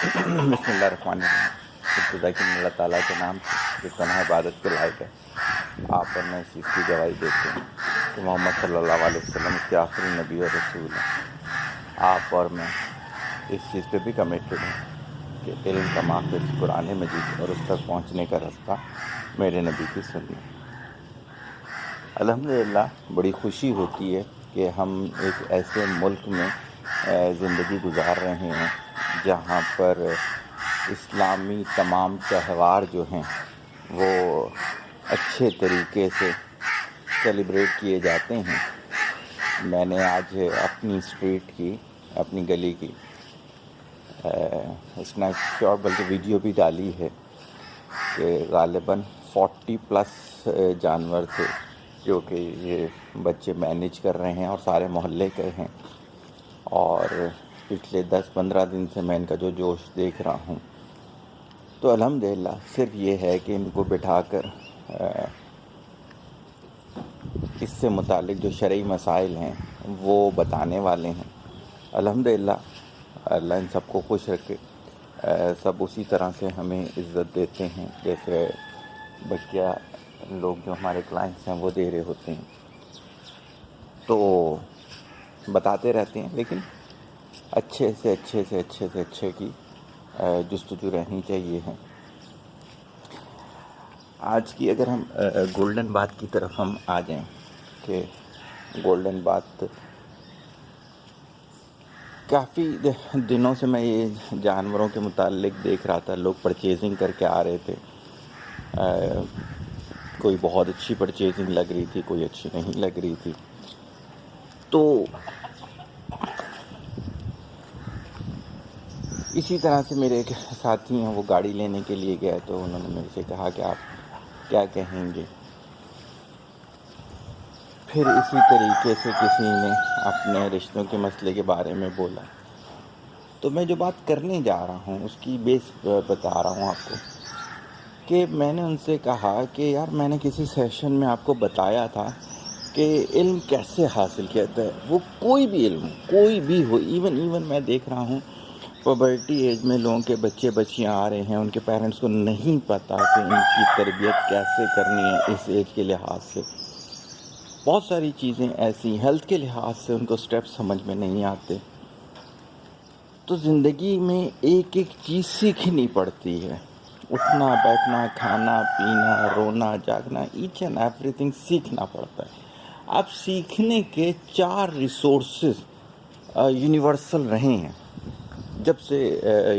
بسم اللہ الرحمن الرحیم۔ ابتدا کی اللہ تعالیٰ کے نام سے جو تنہا عبادت کے لائق ہے، آپ اور میں اس چیز کی گواہی دیتے ہیں کہ محمد صلی اللہ علیہ وسلم اس کے آخری نبی اور رسول ہیں۔ آپ اور میں اس چیز پہ بھی کمیٹڈ ہیں کہ علم کا ماخذ قرآن مجید اور اس تک پہنچنے کا راستہ میرے نبی کی سنت۔ الحمدللہ بڑی خوشی ہوتی ہے کہ ہم ایک ایسے ملک میں زندگی گزار رہے ہیں جہاں پر اسلامی تمام تہوار جو ہیں وہ اچھے طریقے سے سیلیبریٹ کیے جاتے ہیں۔ میں نے آج اپنی اسٹریٹ کی، اپنی گلی کی اسنیپ شاٹ بلکہ ویڈیو بھی ڈالی ہے کہ غالباً 40+ جانور تھے جو کہ یہ بچے مینیج کر رہے ہیں اور سارے محلے کے ہیں، اور پچھلے 10-15 دن سے میں ان کا جو جوش دیکھ رہا ہوں تو الحمدللہ صرف یہ ہے کہ ان کو بٹھا کر اس سے متعلق جو شرعی مسائل ہیں وہ بتانے والے ہیں۔ الحمدللہ اللہ ان سب کو خوش رکھے۔ سب اسی طرح سے ہمیں عزت دیتے ہیں جیسے بقیہ لوگ جو ہمارے کلائنٹس ہیں وہ دے رہے ہوتے ہیں، تو بتاتے رہتے ہیں، لیکن اچھے سے کی جستجو رہنی چاہیے ہے۔ آج کی اگر ہم گولڈن بات کی طرف ہم آ جائیں کہ گولڈن بات، کافی دنوں سے میں یہ جانوروں کے متعلق دیکھ رہا تھا، لوگ پرچیزنگ کر کے آ رہے تھے، کوئی بہت اچھی پرچیزنگ لگ رہی تھی، کوئی اچھی نہیں لگ رہی تھی، تو اسی طرح سے میرے ایک ساتھی ہیں، وہ گاڑی لینے کے لیے گئے تو انہوں نے میرے سے کہا کہ آپ کیا کہیں گے۔ پھر اسی طریقے سے کسی نے اپنے رشتوں کے مسئلے کے بارے میں بولا، تو میں جو بات کرنے جا رہا ہوں اس کی بیس بتا رہا ہوں آپ کو کہ میں نے ان سے کہا کہ یار میں نے کسی سیشن میں آپ کو بتایا تھا کہ علم کیسے حاصل کیا جاتا ہے، وہ کوئی بھی علم کوئی بھی ہو، ایون میں دیکھ رہا ہوں پبرٹی ایج میں لوگوں کے بچے بچیاں آ رہے ہیں، ان کے پیرنٹس کو نہیں پتہ کہ ان کی تربیت کیسے کرنی ہے اس ایج کے لحاظ سے۔ بہت ساری چیزیں ایسی ہیلتھ کے لحاظ سے ان کو سٹیپس سمجھ میں نہیں آتے، تو زندگی میں ایک چیز سیکھنی پڑتی ہے، اٹھنا بیٹھنا کھانا پینا رونا جاگنا، ایچ اینڈ ایوری تھنگ سیکھنا پڑتا ہے۔ اب سیکھنے کے 4 ریسورسز یونیورسل رہے ہیں جب سے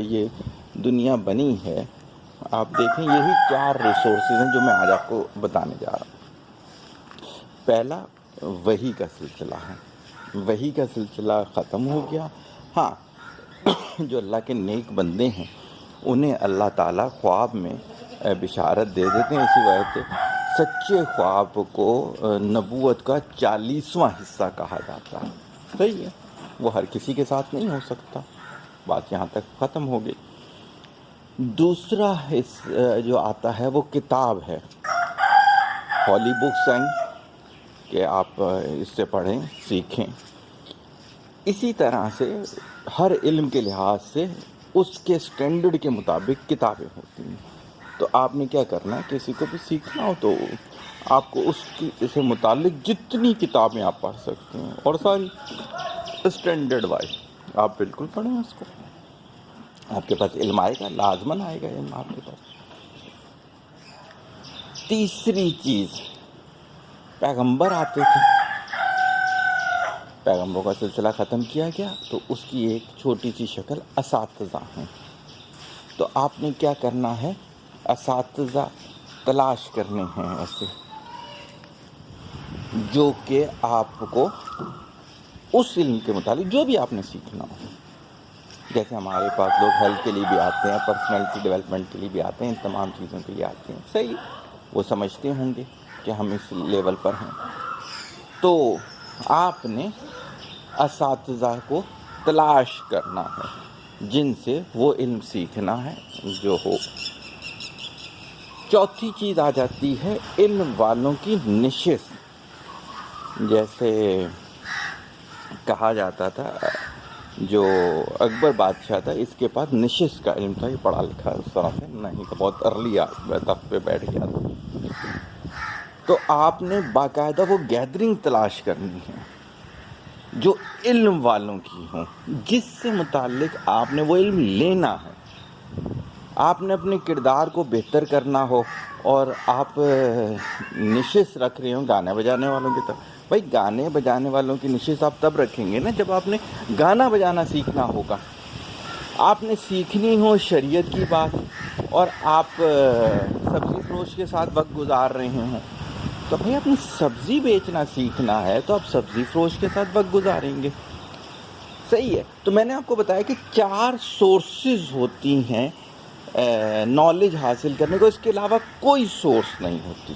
یہ دنیا بنی ہے۔ آپ دیکھیں یہی 4 ریسورسز ہیں جو میں آج آپ کو بتانے جا رہا ہوں۔ پہلا وحی کا سلسلہ ہے، وحی کا سلسلہ ختم ہو گیا۔ ہاں، جو اللہ کے نیک بندے ہیں انہیں اللہ تعالیٰ خواب میں بشارت دے دیتے ہیں، اسی وجہ سے سچے خواب کو نبوت کا 40واں حصہ کہا جاتا ہے۔ صحیح ہے، وہ ہر کسی کے ساتھ نہیں ہو سکتا، بات یہاں تک ختم ہو گئی۔ دوسرا جو آتا ہے وہ کتاب ہے، ہولی بکس ہیں کہ آپ اس سے پڑھیں سیکھیں۔ اسی طرح سے ہر علم کے لحاظ سے اس کے سٹینڈرڈ کے مطابق کتابیں ہوتی ہیں، تو آپ نے کیا کرنا ہے، کسی کو بھی سیکھنا ہو تو آپ کو اس سے متعلق جتنی کتابیں آپ پڑھ سکتے ہیں اور ساری سٹینڈرڈ وائز آپ بالکل پڑھیں اس کو، آپ کے پاس علم آئے گا، لازماً آئے گا علم آپ کے پاس۔ تیسری چیز، پیغمبر آتے تھے، پیغمبروں کا سلسلہ ختم کیا گیا تو اس کی ایک چھوٹی سی شکل اساتذہ ہیں، تو آپ نے کیا کرنا ہے، اساتذہ تلاش کرنے ہیں ایسے جو کہ آپ کو اس علم کے متعلق جو بھی آپ نے سیکھنا ہو، جیسے ہمارے پاس لوگ ہیلتھ کے لیے بھی آتے ہیں، پرسنالٹی ڈیولپمنٹ کے لیے بھی آتے ہیں، ان تمام چیزوں کے لیے آتے ہیں، صحیح، وہ سمجھتے ہوں گے کہ ہم اس لیول پر ہیں، تو آپ نے اساتذہ کو تلاش کرنا ہے جن سے وہ علم سیکھنا ہے جو ہو۔ چوتھی چیز آ جاتی ہے علم والوں کی نشست، جیسے کہا جاتا تھا جو اکبر بادشاہ تھا اس کے پاس نشست کا علم تھا، یہ پڑھا لکھا اس طرح سے نہیں تھا، بہت ارلی تخت پہ بیٹھ گیا تھا. تو آپ نے باقاعدہ وہ گیدرنگ تلاش کرنی ہے جو علم والوں کی ہوں، جس سے متعلق آپ نے وہ علم لینا ہے. آپ نے اپنے کردار کو بہتر کرنا ہو اور آپ نشست رکھ رہے ہوں گانے بجانے والوں کی طرف. بھائی گانے بجانے والوں کی نشست آپ تب رکھیں گے نا جب آپ نے گانا بجانا سیکھنا ہوگا. آپ نے سیکھنی ہو شریعت کی بات اور آپ سبزی فروش کے ساتھ وقت گزار رہے ہوں، تو بھائی اپنی سبزی بیچنا سیکھنا ہے تو آپ سبزی فروش کے ساتھ وقت گزاریں گے. صحیح ہے. تو میں نے آپ کو بتایا کہ 4 سورسز ہوتی ہیں نالج حاصل کرنے کو، اس کے علاوہ کوئی سورس نہیں ہوتی.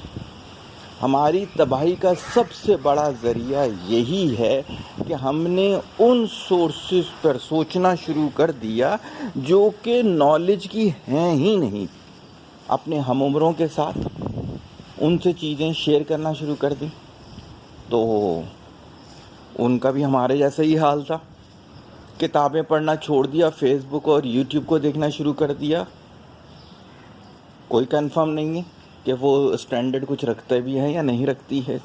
ہماری تباہی کا سب سے بڑا ذریعہ یہی ہے کہ ہم نے ان سورسز پر سوچنا شروع کر دیا جو کہ نالج کی ہیں ہی نہیں. اپنے ہم عمروں کے ساتھ ان سے چیزیں شیئر کرنا شروع کر دیں تو ان کا بھی ہمارے جیسا ہی حال تھا. کتابیں پڑھنا چھوڑ دیا، فیس بک اور یوٹیوب کو دیکھنا شروع کر دیا. کوئی کنفرم نہیں ہے کہ وہ اسٹینڈرڈ کچھ رکھتے بھی ہیں یا نہیں رکھتی ہے.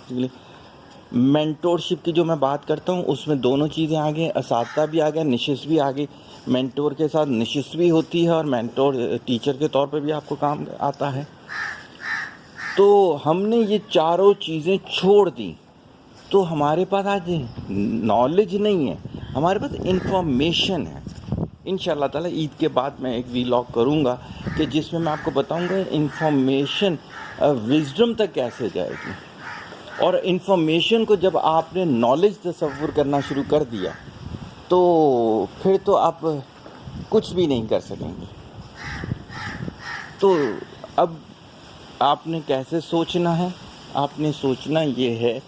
مینٹورشپ کی جو میں بات کرتا ہوں اس میں دونوں چیزیں آ گئیں، اساتذہ بھی آ گئے، نشست بھی آ گئی. مینٹور کے ساتھ نشست بھی ہوتی ہے اور مینٹور ٹیچر کے طور پہ بھی آپ کو کام آتا ہے. تو ہم نے یہ چاروں چیزیں چھوڑ دیں تو ہمارے پاس آج نالج نہیں ہے، ہمارے پاس انفارمیشن ہے. انشاءاللہ تعالیٰ عید کے بعد میں ایک ویلاگ کروں گا کہ جس میں آپ کو بتاؤں گا انفارمیشن وزڈم تک کیسے جائے گی. اور انفارمیشن کو جب آپ نے نالج تصور کرنا شروع کر دیا تو پھر تو آپ کچھ بھی نہیں کر سکیں گے. تو اب آپ نے کیسے سوچنا ہے؟ آپ نے سوچنا یہ ہے،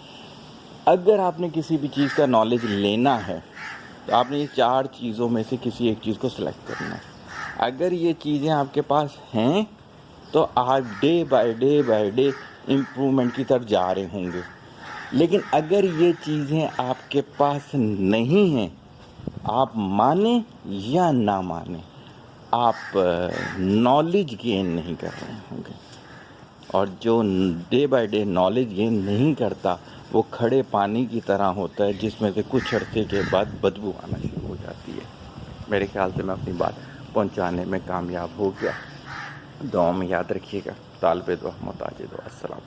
اگر آپ نے کسی بھی چیز کا نالج لینا ہے تو آپ نے یہ 4 چیزوں میں سے کسی ایک چیز کو سلیکٹ کرنا ہے. اگر یہ چیزیں آپ کے پاس ہیں تو آپ ڈے بائی ڈے امپرومنٹ کی طرف جا رہے ہوں گے. لیکن اگر یہ چیزیں آپ کے پاس نہیں ہیں، آپ مانیں یا نہ مانیں، آپ نالج گین نہیں کر رہے ہوں گے. اور جو day by day knowledge gain نہیں کرتا وہ کھڑے پانی کی طرح ہوتا ہے جس میں سے کچھ عرصے کے بعد بدبو آنا شروع ہو جاتی ہے. میرے خیال سے میں اپنی بات پہنچانے میں کامیاب ہو گیا. دعا میں یاد رکھیے گا. طالب دعا محتاج دعا. السلام.